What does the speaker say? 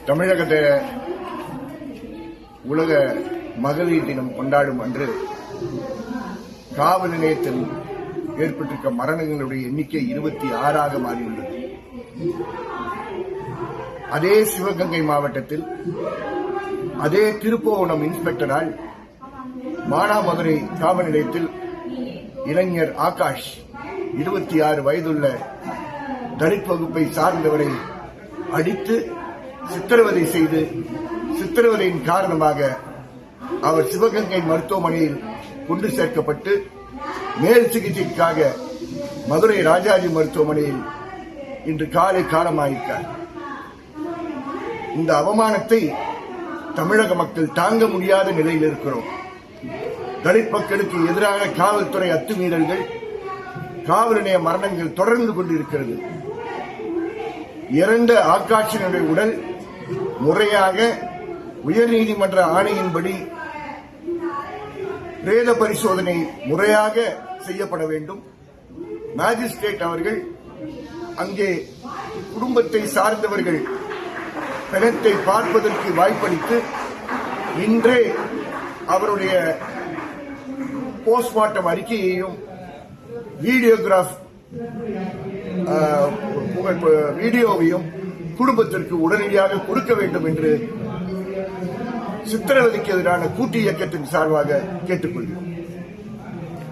தமிழகத்தை உலக மகளிர் தினம் கொண்டாடும் அன்று காவல் நிலையத்தில் ஏற்பட்டிருக்க மரணங்களுடைய எண்ணிக்கை 26 மாறியுள்ளது. அதே சிவகங்கை மாவட்டத்தில் அதே திருப்புவனம் இன்ஸ்பெக்டரால் மானாமதுரை காவல் நிலையத்தில் இளைஞர் ஆகாஷ் 26 வயதுள்ள தலித் வகுப்பை சார்ந்தவரை அடித்து சித்திரவதை செய்து சித்திரவதையின் காரணமாக அவர் சிவகங்கை மருத்துவமனையில் கொண்டு சேர்க்கப்பட்டு மேல் சிகிச்சைக்காக மதுரை ராஜாஜி மருத்துவமனையில் இன்று காலை காலமாயிருக்கார். இந்த அவமானத்தை தமிழக மக்கள் தாங்க முடியாத நிலையில் இருக்கிறோம். தலித் மக்களுக்கு எதிராக காவல்துறை அத்துமீறல்கள், காவல் நிலைய மரணங்கள் தொடர்ந்து கொண்டிருக்கிறது. இறந்த ஆகாஷினுடைய உடல் முறையாக உயர்நீதிமன்ற ஆணையின்படி பிரேத பரிசோதனை முறையாக செய்யப்பட வேண்டும். மேஜிஸ்ட்ரேட் அவர்கள் அங்கே குடும்பத்தை சார்ந்தவர்கள் பிணத்தை பார்ப்பதற்கு வாய்ப்பளித்து இன்றே அவருடைய போஸ்ட்மார்ட்டம் அறிக்கையையும் வீடியோவையும் குடும்பத்திற்கு உடனடியாக கொடுக்க வேண்டும் என்று சித்திரவதைக்கு எதிரான கூட்டு இயக்கத்தின் சார்பாக கேட்டுக்கொள்கிறோம்.